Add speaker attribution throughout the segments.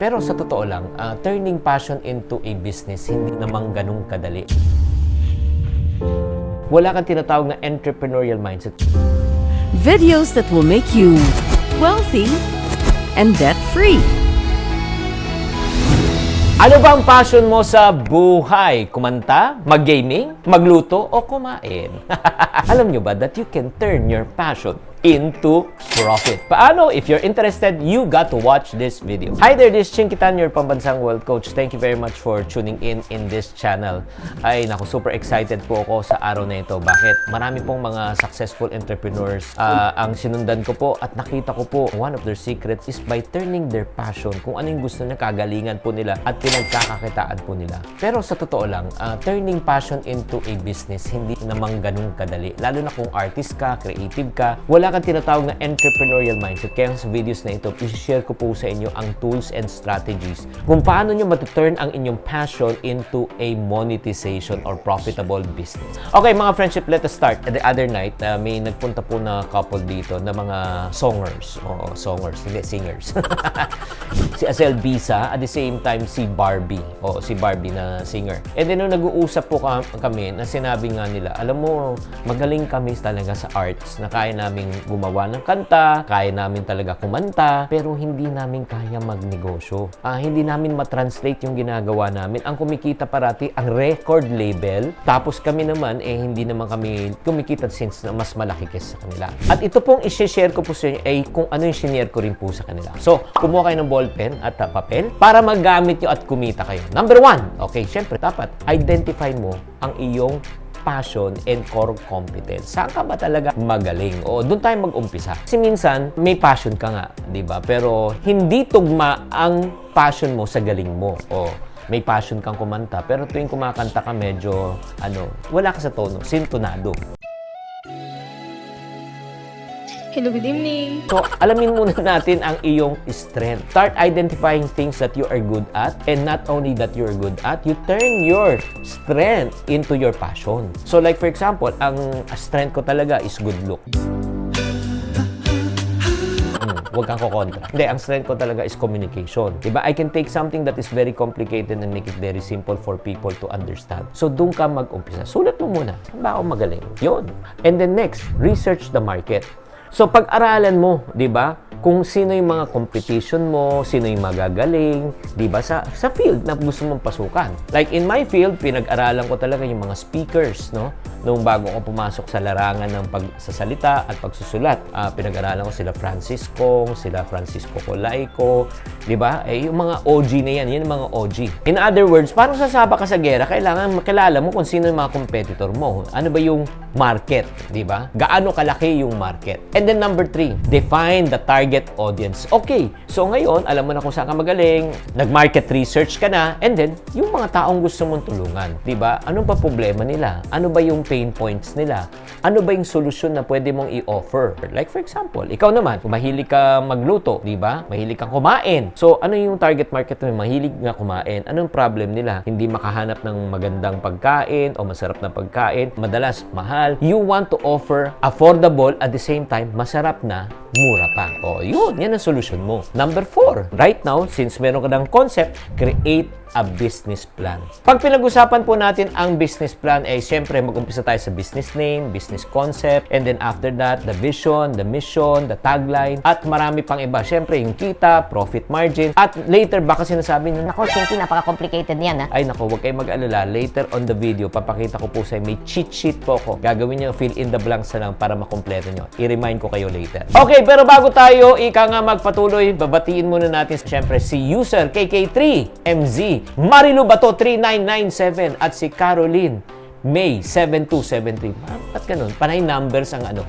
Speaker 1: Pero sa totoo lang, turning passion into a business, hindi namang ganun kadali. Wala kang tinatawag na entrepreneurial mindset.
Speaker 2: Videos that will make you wealthy and debt-free.
Speaker 1: Ano ba ang passion mo sa buhay? Kumanta? Mag-gaming? Magluto? O kumain? Alam nyo ba that you can turn your passion into profit? Paano? If you're interested, you got to watch this video. Hi there, this is Chinkitan, your pambansang wealth coach. Thank you very much for tuning in this channel. Ay, naku, super excited po ako sa araw na ito. Bakit? Marami pong mga successful entrepreneurs ang sinundan ko po at nakita ko po, one of their secrets is by turning their passion, kung ano yung gusto nila, kagalingan po nila at pinagkakakitaan po nila. Pero sa totoo lang, turning passion into a business, hindi namang ganun kadali. Lalo na kung artist ka, creative ka, wala kang tinatawag na entrepreneurial mindset. Kaya sa videos na ito, i-share ko po sa inyo ang tools and strategies kung paano nyo matuturn ang inyong passion into a monetization or profitable business. Okay, mga friendship, let us start. The other night, may nagpunta po na couple dito na mga songers. Oo, songers, hindi singers. Si Asel Bisa, at the same time si Barbie. O, si Barbie na singer. And then, nung nag-uusap po kami, na sinabi nga nila, alam mo, magaling kami talaga sa arts, na kaya naming gumawa ng kanta, kaya namin talaga kumanta, pero hindi namin kaya magnegosyo. Hindi namin matranslate yung ginagawa namin. Ang kumikita parati, ang record label, tapos kami naman, hindi naman kami kumikita since na mas malaki kesa sa kanila. At ito pong i-share ko po sa inyo ay kung ano yung sinare ko rin po sa kanila. So, kumuha kayo ng ballpen at papel para maggamit nyo at kumita kayo. Number 1, okay, syempre, dapat identify mo ang iyong passion and core competence. Saan ka ba talaga magaling? O, doon tayo mag-umpisa. Kasi minsan, may passion ka nga, di ba? Pero hindi tugma ang passion mo sa galing mo. O, may passion kang kumanta, pero tuwing kumakanta ka medyo, wala ka sa tono, sintonado.
Speaker 3: Hello, good evening.
Speaker 1: So, alamin muna natin ang iyong strength. Start identifying things that you are good at, and not only that you are good at, you turn your strength into your passion. So, like for example, ang strength ko talaga is good look. Huwag kang kukontra. Hindi, ang strength ko talaga is communication. Diba? I can take something that is very complicated and make it very simple for people to understand. So, doon ka mag-umpisa. Sulat mo muna. Saan ba ako magaling? Yun. And then next, research the market. So, pag-aralan mo, di ba, kung sino yung mga competition mo, sino yung magagaling, di ba, sa field na gusto mong pasukan. Like in my field, pinag-aralan ko talaga yung mga speakers, no? Noong bago ko pumasok sa larangan ng pagsasalita at pagsusulat, pinag-aralan ko sila Francisco Colaico, di ba? Yung mga OG na yan, yung mga OG. In other words, parang sasaba ka sa gera, kailangan makilala mo kung sino yung mga competitor mo. Ano ba yung market, di ba? Gaano kalaki yung market? And then number 3, define the target audience. Okay, so ngayon, alam mo na kung saan ka magaling, nag-market research ka na, and then, yung mga taong gusto mong tulungan, di ba? Ano ba problema nila? Ano ba yung pain points nila? Ano ba yung solusyon na pwede mong i-offer? Like for example, ikaw naman, kung mahilig ka magluto, di ba? Mahilig kang kumain. So, ano yung target market mo? Mahilig nga kumain. Anong problem nila? Hindi makahanap ng magandang pagkain o masarap na pagkain. Madalas, mahal. You want to offer affordable at the same time, masarap na, mura pa. O, yun. Yan ang solusyon mo. Number 4. Right now, since meron ka ng concept, create a business plan. Pag pinag-usapan po natin ang business plan, siyempre mag-umpisa tayo sa business name, business concept, and then after that, the vision, the mission, the tagline, at marami pang iba. Siyempre, yung kita, profit margin, at later, baka sinasabi nyo,
Speaker 4: Nako, Chinky, napaka-complicated niyan, ha?
Speaker 1: ay nako, huwag kayong mag-alala. Later on the video, papakita ko po sa may cheat sheet po ko. Gagawin nyo, fill in the blanks na lang para makompleto nyo. I-remind ko kayo later. Okay, pero bago tayo, ika nga magpatuloy, babatiin muna natin siyempre si user KK3MZ, Marilu Bato 3997 at si Caroline May 7273. Ba't ganun? Panay numbers ang ano.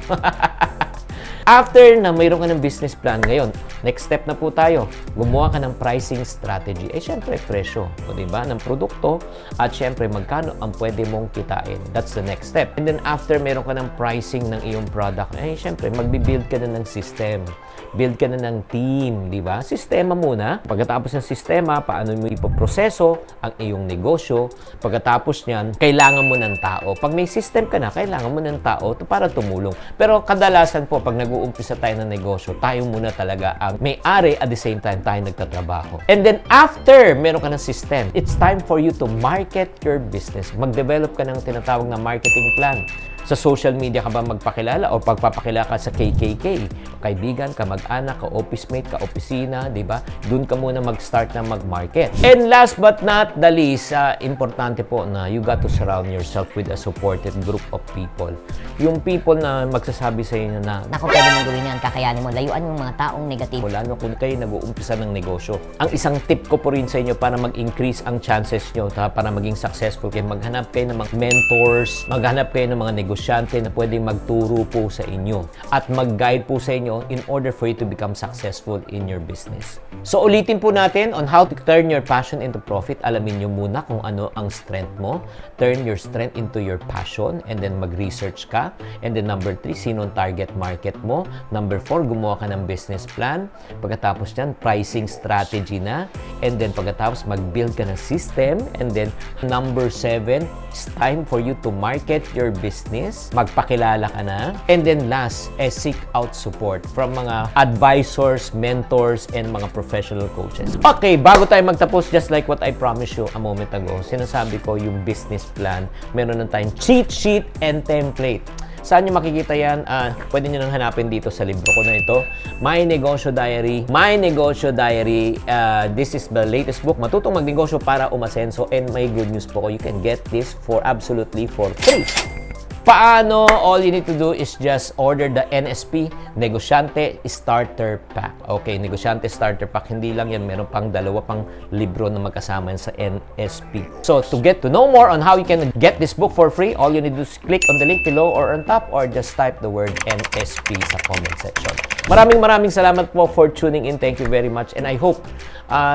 Speaker 1: After na mayroon ka ng business plan, ngayon, next step na po tayo. Gumawa ka ng pricing strategy. Siyempre, presyo. O, diba? Ng produkto. At siyempre, magkano ang pwede mong kitain. That's the next step. And then, after mayroon ka ng pricing ng iyong product, siyempre, magbibuild ka na ng system. Build ka na ng team, di ba? Sistema muna. Pagkatapos ng sistema, paano mo ipoproseso ang iyong negosyo. Pagkatapos niyan, kailangan mo ng tao. Pag may system ka na, kailangan mo ng tao para tumulong. Pero kadalasan po, pag nag-uumpisa tayo ng negosyo, tayo muna talaga ang may-ari at the same time tayo nagtatrabaho. And then after meron ka ng system, it's time for you to market your business. Mag-develop ka ng tinatawag na marketing plan. Sa social media ka ba magpakilala o pagpapakilala ka sa KKK? Kaibigan, kamag-anak, ka-office mate, ka-opisina, di ba? Doon ka muna mag-start na mag-market. And last but not the least, importante po na you got to surround yourself with a supported group of people. Yung people na magsasabi sa inyo na,
Speaker 4: Naku, pwede mong gawin yan, kakayanin mo. Layuan yung mga taong negative.
Speaker 1: lalo kung kayo nag-uumpisa ng negosyo. Ang isang tip ko po rin sa inyo para mag-increase ang chances nyo, para maging successful kayo, maghanap kayo ng mga mentors, maghanap kayo ng mga negosyante na pwedeng magturo po sa inyo at mag-guide po sa inyo in order for you to become successful in your business. So ulitin po natin on how to turn your passion into profit. Alamin nyo muna kung ano ang strength mo. Turn your strength into your passion and then mag-research ka. And then number 3, sino ang target market mo. Number 4, gumawa ka ng business plan. Pagkatapos nyan, pricing strategy na. And then pagkatapos, mag-build ka ng system. And then number 7, it's time for you to market your business. Magpakilala ka na. And then last, seek out support from mga advisors, mentors, and mga professional coaches. Okay, bago tayo magtapos, just like what I promised you a moment ago, sinasabi ko yung business plan, meron na tayong cheat sheet and template. Saan nyo makikita yan? Pwede nyo nang hanapin dito sa libro ko na ito. My Negosyo Diary. My Negosyo Diary. This is the latest book. Matutong magnegosyo para umasenso. And may good news po. You can get this absolutely for free. Paano? All you need to do is just order the NSP, Negosyante Starter Pack. Okay, Negosyante Starter Pack. Hindi lang yan. Meron pang dalawa pang libro na magkasama yan sa NSP. So, to get to know more on how you can get this book for free, all you need to do is click on the link below or on top or just type the word NSP sa comment section. Maraming salamat po for tuning in. Thank you very much. And I hope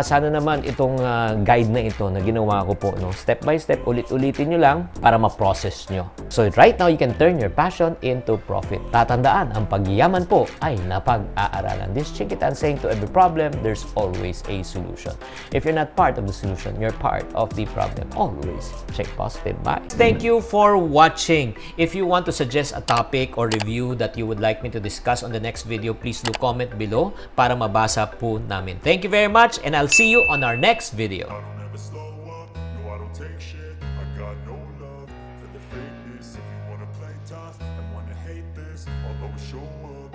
Speaker 1: sana naman itong guide na ito na ginawa ko po, no? Step by step, ulit-ulitin nyo lang para ma-process nyo. So right now, you can turn your passion into profit. Tatandaan, ang pagyaman po ay napag-aaralan. This Chinkitan saying to every problem, there's always a solution. If you're not part of the solution, you're part of the problem. Always check positive. Bye. Thank you for watching. If you want to suggest a topic or review that you would like me to discuss on the next video, please do comment below para mabasa po namin. Thank you very much and I'll see you on our next video.
Speaker 5: I don't ever slow up, no I don't take shit. I got no love for the fakeness. If you wanna play tough and wanna hate this, I'll always show up.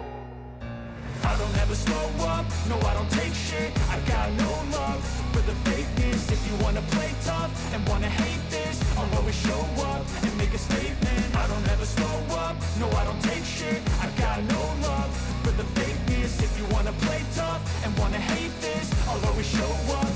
Speaker 5: I don't ever slow up, no I don't take shit. I got no love for the fakeness. If you wanna play tough and wanna hate this, I'll always show up and make a statement. I don't ever slow up, no I don't take shit. I got no love for the fakeness. If you wanna play tough and wanna hate this, I'll always show up